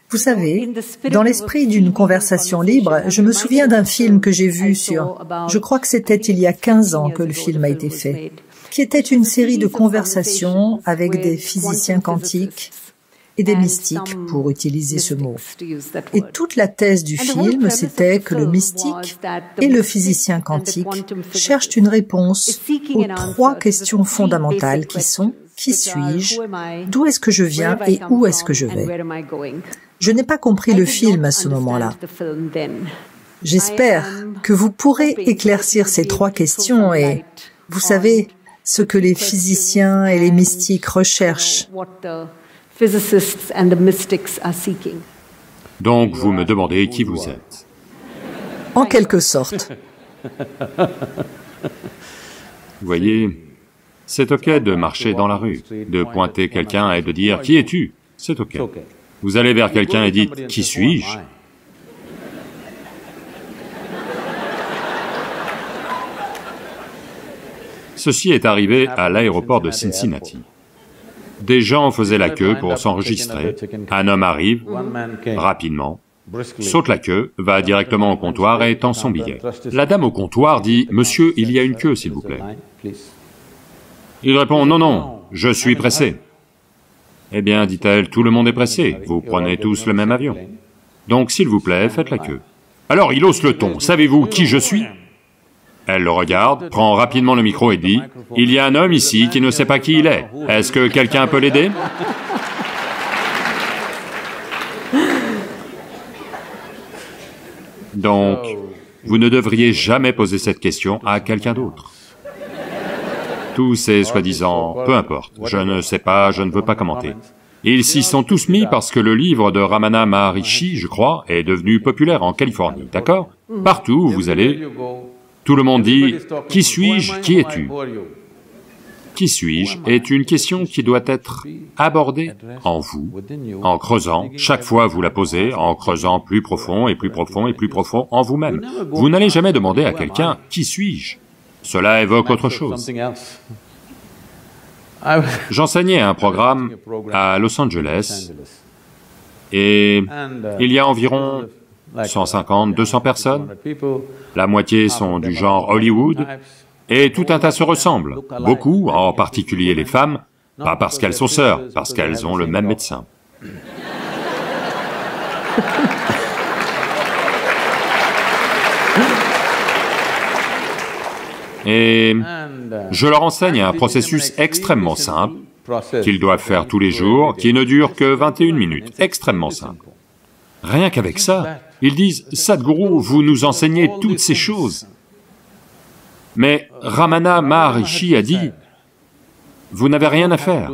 Vous savez, dans l'esprit d'une conversation libre, je me souviens d'un film que j'ai vu je crois que c'était il y a 15 ans que le film a été fait, qui était une série de conversations avec des physiciens quantiques et des mystiques, pour utiliser ce mot. Et toute la thèse du film, c'était que le mystique et le physicien quantique cherchent une réponse aux 3 questions fondamentales qui sont « Qui suis-je ? D'où est-ce que je viens et où est-ce que je vais ?» Je n'ai pas compris le film à ce moment-là. J'espère que vous pourrez éclaircir ces 3 questions et, vous savez, ce que les physiciens et les mystiques recherchent. Donc, vous me demandez qui vous êtes. En quelque sorte. Vous voyez, c'est OK de marcher dans la rue, de pointer quelqu'un et de dire « Qui es-tu » C'est OK. Vous allez vers quelqu'un et dites « Qui suis-je » Ceci est arrivé à l'aéroport de Cincinnati. Des gens faisaient la queue pour s'enregistrer. Un homme arrive, rapidement, saute la queue, va directement au comptoir et tend son billet. La dame au comptoir dit « Monsieur, il y a une queue, s'il vous plaît. » Il répond « Non, non, je suis pressé. » Eh bien, dit-elle, tout le monde est pressé, vous prenez tous le même avion. Donc, s'il vous plaît, faites la queue. Alors, il hausse le ton, savez-vous qui je suis? Elle le regarde, prend rapidement le micro et dit « Il y a un homme ici qui ne sait pas qui il est. Est-ce que quelqu'un peut l'aider ?» Donc, vous ne devriez jamais poser cette question à quelqu'un d'autre. Tous ces soi-disant « peu importe, je ne sais pas, je ne veux pas commenter ». Ils s'y sont tous mis parce que le livre de Ramana Maharishi, je crois, est devenu populaire en Californie, d'accord? Partout où vous allez, tout le monde dit « Qui suis-je? Qui es-tu » Qui suis-je est une question qui doit être abordée en vous, en creusant, chaque fois vous la posez, en creusant plus profond et plus profond et plus profond en vous-même. Vous n'allez jamais demander à quelqu'un « Qui suis-je » Cela évoque autre chose. J'enseignais un programme à Los Angeles et il y a environ 150, 200 personnes, la moitié sont du genre Hollywood, et tout un tas se ressemblent. Beaucoup, en particulier les femmes, pas parce qu'elles sont sœurs, parce qu'elles ont le même médecin. Et je leur enseigne un processus extrêmement simple, qu'ils doivent faire tous les jours, qui ne dure que 21 minutes, extrêmement simple. Rien qu'avec ça, ils disent « Sadhguru, vous nous enseignez toutes ces choses. » Mais Ramana Maharishi a dit « Vous n'avez rien à faire. »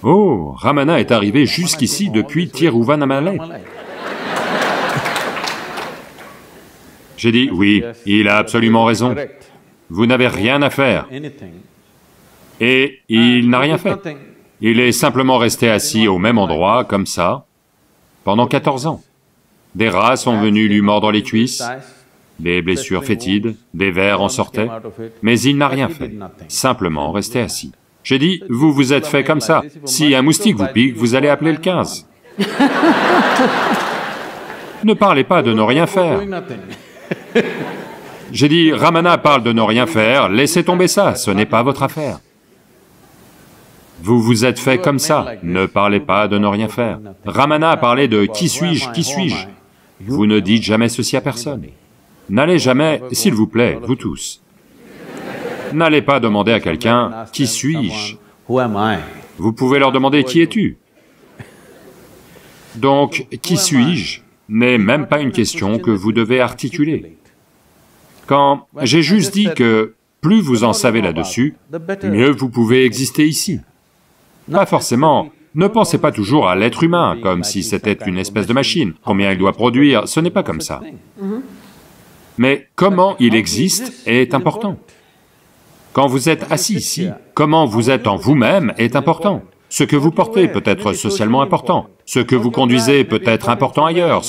Oh, Ramana est arrivé jusqu'ici depuis Tiruvannamalai. J'ai dit « Oui, il a absolument raison. Vous n'avez rien à faire. » Et il n'a rien fait. Il est simplement resté assis au même endroit, comme ça, pendant 14 ans. Des rats sont venus lui mordre les cuisses, des blessures fétides, des vers en sortaient, mais il n'a rien fait, simplement resté assis. J'ai dit, vous vous êtes fait comme ça, si un moustique vous pique, vous allez appeler le 15. Ne parlez pas de ne rien faire. J'ai dit, Ramana parle de ne rien faire, laissez tomber ça, ce n'est pas votre affaire. Vous vous êtes fait comme ça, ne parlez pas de ne rien faire. Ramana a parlé de « qui suis-je, qui suis-je » Vous ne dites jamais ceci à personne. N'allez jamais, s'il vous plaît, vous tous, n'allez pas demander à quelqu'un « qui suis-je » Vous pouvez leur demander « qui es-tu » Donc, « qui suis-je » n'est même pas une question que vous devez articuler. Quand j'ai juste dit que plus vous en savez là-dessus, mieux vous pouvez exister ici. Pas forcément, ne pensez pas toujours à l'être humain, comme si c'était une espèce de machine, combien il doit produire, ce n'est pas comme ça. Mais comment il existe est important. Quand vous êtes assis ici, comment vous êtes en vous-même est important. Ce que vous portez peut être socialement important, ce que vous conduisez peut être important ailleurs,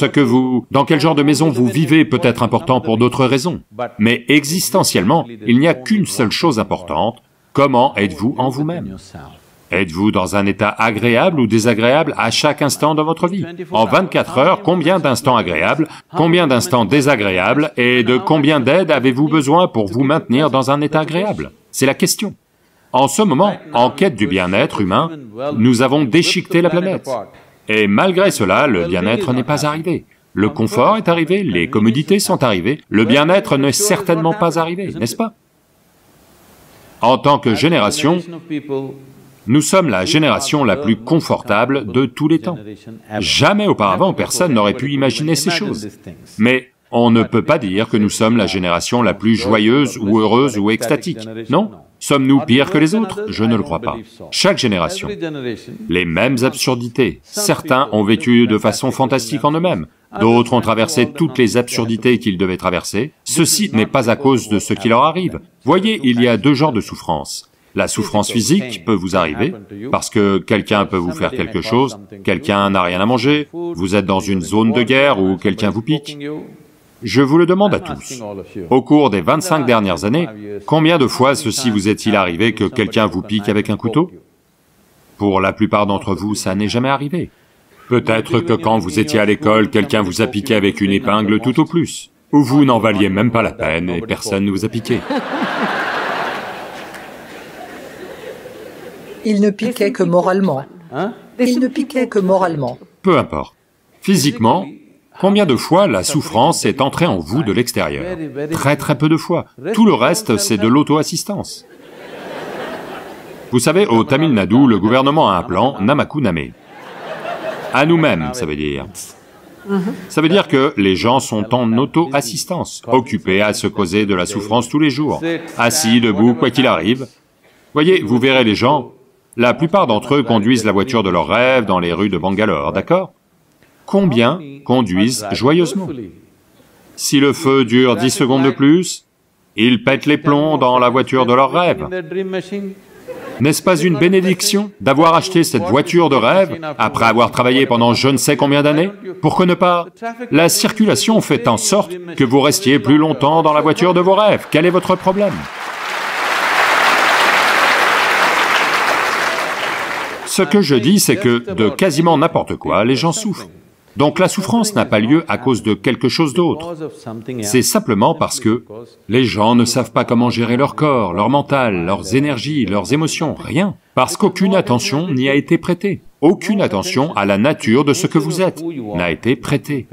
dans quel genre de maison vous vivez peut être important pour d'autres raisons. Mais existentiellement, il n'y a qu'une seule chose importante, comment êtes-vous en vous-même? Êtes-vous dans un état agréable ou désagréable à chaque instant de votre vie? En 24 heures, combien d'instants agréables, combien d'instants désagréables, et de combien d'aide avez-vous besoin pour vous maintenir dans un état agréable? C'est la question. En ce moment, en quête du bien-être humain, nous avons déchiqueté la planète. Et malgré cela, le bien-être n'est pas arrivé. Le confort est arrivé, les commodités sont arrivées, le bien-être n'est certainement pas arrivé, n'est-ce pas? En tant que génération, nous sommes la génération la plus confortable de tous les temps. Jamais auparavant, personne n'aurait pu imaginer ces choses. Mais on ne peut pas dire que nous sommes la génération la plus joyeuse ou heureuse ou extatique, non? Sommes-nous pires que les autres? Je ne le crois pas. Chaque génération, les mêmes absurdités. Certains ont vécu de façon fantastique en eux-mêmes, d'autres ont traversé toutes les absurdités qu'ils devaient traverser. Ceci n'est pas à cause de ce qui leur arrive. Voyez, il y a deux genres de souffrance. La souffrance physique peut vous arriver, parce que quelqu'un peut vous faire quelque chose, quelqu'un n'a rien à manger, vous êtes dans une zone de guerre où quelqu'un vous pique. Je vous le demande à tous. Au cours des 25 dernières années, combien de fois ceci vous est-il arrivé que quelqu'un vous pique avec un couteau? Pour la plupart d'entre vous, ça n'est jamais arrivé. Peut-être que quand vous étiez à l'école, quelqu'un vous a piqué avec une épingle tout au plus, ou vous n'en valiez même pas la peine et personne ne vous a piqué. Il ne piquait que moralement. Il ne piquait que moralement. Peu importe. Physiquement, combien de fois la souffrance est entrée en vous de l'extérieur? Très très peu de fois. Tout le reste, c'est de l'auto-assistance. Vous savez, au Tamil Nadu, le gouvernement a un plan, Namaku Name. À nous-mêmes, ça veut dire. Ça veut dire que les gens sont en auto-assistance, occupés à se causer de la souffrance tous les jours, assis, debout, quoi qu'il arrive. Voyez, vous verrez les gens, la plupart d'entre eux conduisent la voiture de leurs rêves dans les rues de Bangalore, d'accord? Combien conduisent joyeusement? Si le feu dure 10 secondes de plus, ils pètent les plombs dans la voiture de leurs rêves. N'est-ce pas une bénédiction d'avoir acheté cette voiture de rêve après avoir travaillé pendant je ne sais combien d'années? Pourquoi ne pas? La circulation fait en sorte que vous restiez plus longtemps dans la voiture de vos rêves. Quel est votre problème? Ce que je dis, c'est que de quasiment n'importe quoi, les gens souffrent. Donc la souffrance n'a pas lieu à cause de quelque chose d'autre. C'est simplement parce que les gens ne savent pas comment gérer leur corps, leur mental, leurs énergies, leurs émotions, rien. Parce qu'aucune attention n'y a été prêtée. Aucune attention à la nature de ce que vous êtes n'a été prêtée.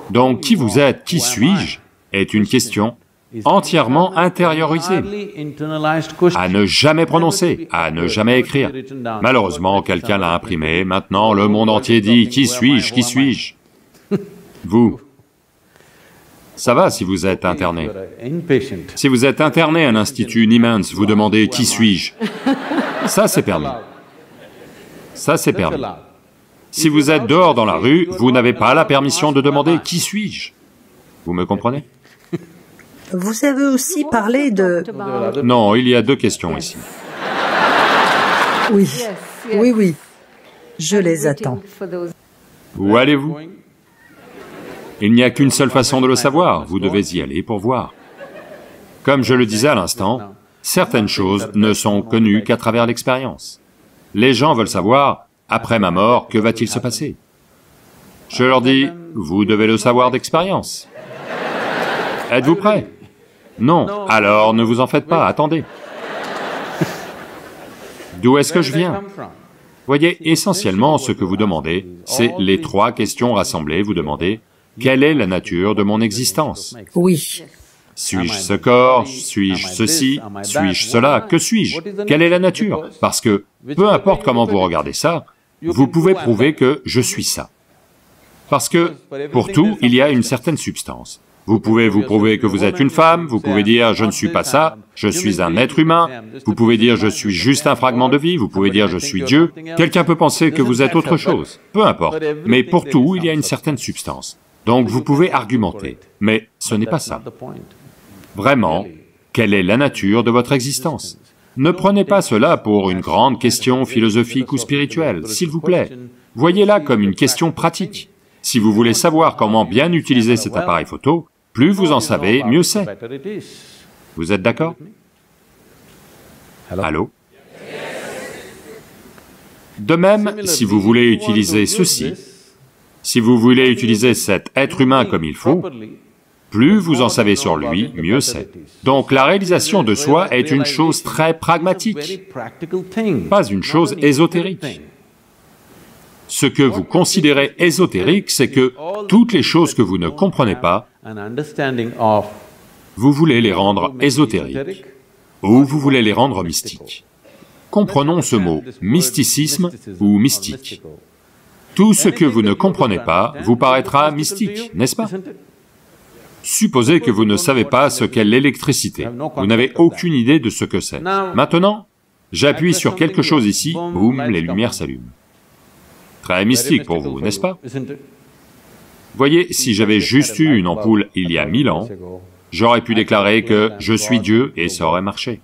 Donc qui vous êtes, qui suis-je, est une question entièrement intériorisée, à ne jamais prononcer, à ne jamais écrire. Malheureusement, quelqu'un l'a imprimé, maintenant le monde entier dit « Qui suis-je? Qui suis-je » Vous. Ça va si vous êtes interné. Si vous êtes interné à un institut Niemans, vous demandez « Qui suis-je » Ça c'est permis. Ça c'est permis. Si vous êtes dehors dans la rue, vous n'avez pas la permission de demander « Qui suis-je » Vous me comprenez? Vous avez aussi parlé de... Non, il y a deux questions ici. Oui, oui, oui. Je les attends. Où allez-vous? Il n'y a qu'une seule façon de le savoir, vous devez y aller pour voir. Comme je le disais à l'instant, certaines choses ne sont connues qu'à travers l'expérience. Les gens veulent savoir, après ma mort, que va-t-il se passer? Je leur dis, vous devez le savoir d'expérience. Êtes-vous prêts? Non, alors ne vous en faites pas, attendez. D'où est-ce que je viens? Voyez, essentiellement, ce que vous demandez, c'est les trois questions rassemblées, vous demandez, quelle est la nature de mon existence? Oui. Suis-je ce corps? Suis-je ceci? Suis-je cela? Que suis-je? Quelle est la nature? Parce que, peu importe comment vous regardez ça, vous pouvez prouver que je suis ça. Parce que, pour tout, il y a une certaine substance. Vous pouvez vous prouver que vous êtes une femme, vous pouvez dire « je ne suis pas ça, je suis un être humain », vous pouvez dire « je suis juste un fragment de vie », vous pouvez dire « je suis Dieu », quelqu'un peut penser que vous êtes autre chose, peu importe, mais pour tout, il y a une certaine substance. Donc vous pouvez argumenter, mais ce n'est pas ça. Vraiment, quelle est la nature de votre existence? Ne prenez pas cela pour une grande question philosophique ou spirituelle, s'il vous plaît. Voyez-la comme une question pratique. Si vous voulez savoir comment bien utiliser cet appareil photo, plus vous en savez, mieux c'est. Vous êtes d'accord? Allô? De même, si vous voulez utiliser ceci, si vous voulez utiliser cet être humain comme il faut, plus vous en savez sur lui, mieux c'est. Donc la réalisation de soi est une chose très pragmatique, pas une chose ésotérique. Ce que vous considérez ésotérique, c'est que toutes les choses que vous ne comprenez pas, vous voulez les rendre ésotériques, ou vous voulez les rendre mystiques. Comprenons ce mot, mysticisme ou mystique. Tout ce que vous ne comprenez pas vous paraîtra mystique, n'est-ce pas? Supposez que vous ne savez pas ce qu'est l'électricité, vous n'avez aucune idée de ce que c'est. Maintenant, j'appuie sur quelque chose ici, boum, les lumières s'allument. Très mystique pour vous, n'est-ce pas? Voyez, si j'avais juste eu une ampoule il y a 1000 ans, j'aurais pu déclarer que je suis Dieu et ça aurait marché.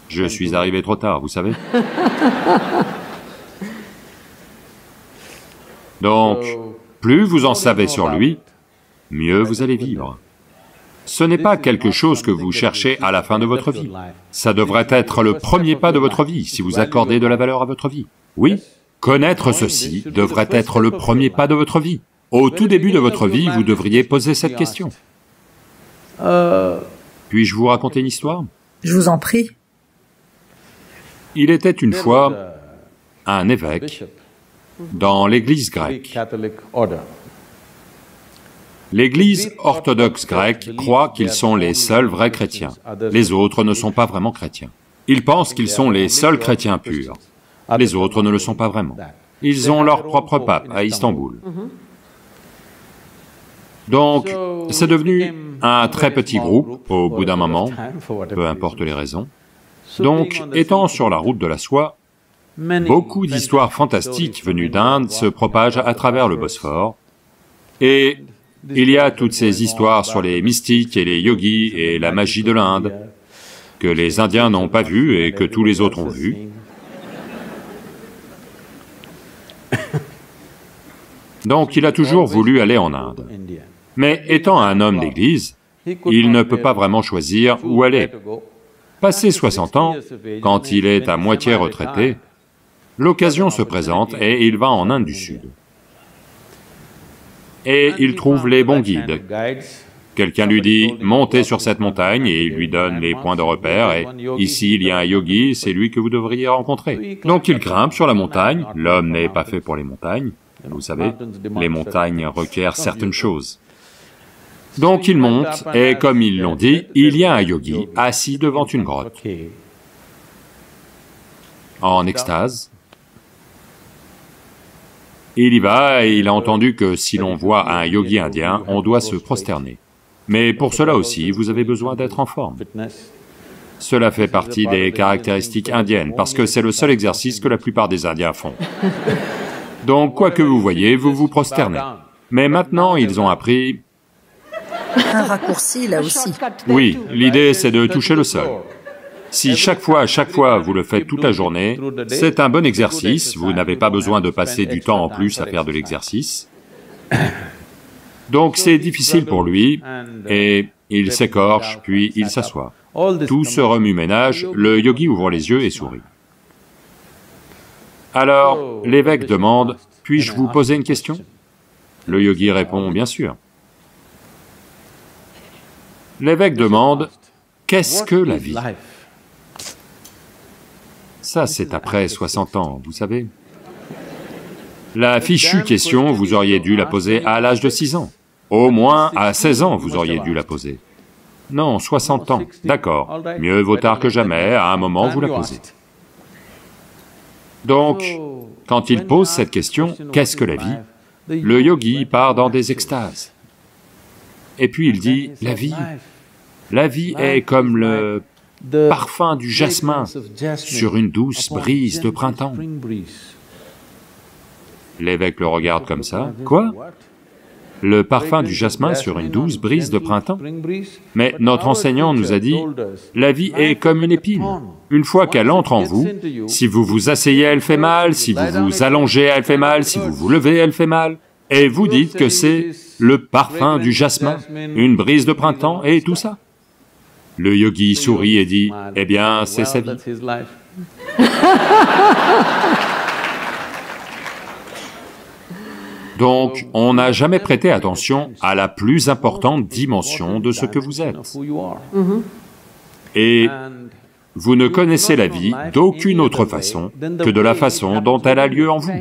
Je suis arrivé trop tard, vous savez. Donc, plus vous en savez sur lui, mieux vous allez vivre. Ce n'est pas quelque chose que vous cherchez à la fin de votre vie. Ça devrait être le premier pas de votre vie, si vous accordez de la valeur à votre vie. Oui, connaître ceci devrait être le premier pas de votre vie. Au tout début de votre vie, vous devriez poser cette question. Puis-je vous raconter une histoire? Je vous en prie. Il était une fois un évêque dans l'Église grecque. L'Église orthodoxe grecque croit qu'ils sont les seuls vrais chrétiens. Les autres ne sont pas vraiment chrétiens. Ils pensent qu'ils sont les seuls chrétiens purs. Les autres ne le sont pas vraiment. Ils ont leur propre pape à Istanbul. Donc, c'est devenu un très petit groupe au bout d'un moment, peu importe les raisons. Donc, étant sur la route de la soie, beaucoup d'histoires fantastiques venues d'Inde se propagent à travers le Bosphore, et il y a toutes ces histoires sur les mystiques et les yogis et la magie de l'Inde, que les Indiens n'ont pas vues et que tous les autres ont vues. Donc il a toujours voulu aller en Inde. Mais étant un homme d'église, il ne peut pas vraiment choisir où aller. Passé 60 ans, quand il est à moitié retraité, l'occasion se présente et il va en Inde du Sud. Et il trouve les bons guides. Quelqu'un lui dit, montez sur cette montagne, et il lui donne les points de repère, et ici il y a un yogi, c'est lui que vous devriez rencontrer. Donc il grimpe sur la montagne, l'homme n'est pas fait pour les montagnes, vous savez, les montagnes requièrent certaines choses. Donc il monte, et comme ils l'ont dit, il y a un yogi assis devant une grotte, en extase. Il y va et il a entendu que si l'on voit un yogi indien, on doit se prosterner. Mais pour cela aussi, vous avez besoin d'être en forme. Cela fait partie des caractéristiques indiennes, parce que c'est le seul exercice que la plupart des Indiens font. Donc, quoi que vous voyez, vous vous prosternez. Mais maintenant, ils ont appris... Un raccourci, là aussi. Oui, l'idée c'est de toucher le sol. Si chaque fois, vous le faites toute la journée, c'est un bon exercice, vous n'avez pas besoin de passer du temps en plus à faire de l'exercice. Donc c'est difficile pour lui, et il s'écorche, puis il s'assoit. Tout ce remue-ménage, le yogi ouvre les yeux et sourit. Alors, l'évêque demande, « Puis-je vous poser une question ?» Le yogi répond, « Bien sûr. » L'évêque demande, « Qu'est-ce que la vie ?» Ça, c'est après 60 ans, vous savez. La fichue question, vous auriez dû la poser à l'âge de 6 ans. Au moins, à 16 ans, vous auriez dû la poser. Non, 60 ans, d'accord. Mieux vaut tard que jamais, à un moment, vous la posez. Donc, quand il pose cette question, qu'est-ce que la vie? Le yogi part dans des extases. Et puis il dit, la vie est comme le parfum du jasmin sur une douce brise de printemps. L'évêque le regarde comme ça. Quoi? Le parfum du jasmin sur une douce brise de printemps? Mais notre enseignant nous a dit, la vie est comme une épine. Une fois qu'elle entre en vous, si vous vous asseyez, elle fait mal, si vous vous allongez, elle fait mal, si vous vous levez, elle fait mal. Et vous dites que c'est le parfum du jasmin, une brise de printemps et tout ça. Le yogi sourit et dit, eh bien, c'est sa vie. Donc, on n'a jamais prêté attention à la plus importante dimension de ce que vous êtes. Et vous ne connaissez la vie d'aucune autre façon que de la façon dont elle a lieu en vous.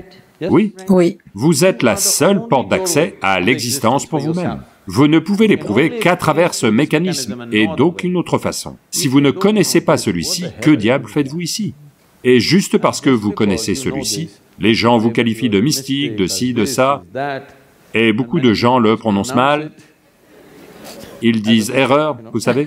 Oui, Oui. vous êtes la seule porte d'accès à l'existence pour vous-même. Vous ne pouvez l'éprouver qu'à travers ce mécanisme et d'aucune autre façon. Si vous ne connaissez pas celui-ci, que diable faites-vous ici? Et juste parce que vous connaissez celui-ci, les gens vous qualifient de mystique, de ci, de ça, et beaucoup de gens le prononcent mal. Ils disent erreur, vous savez.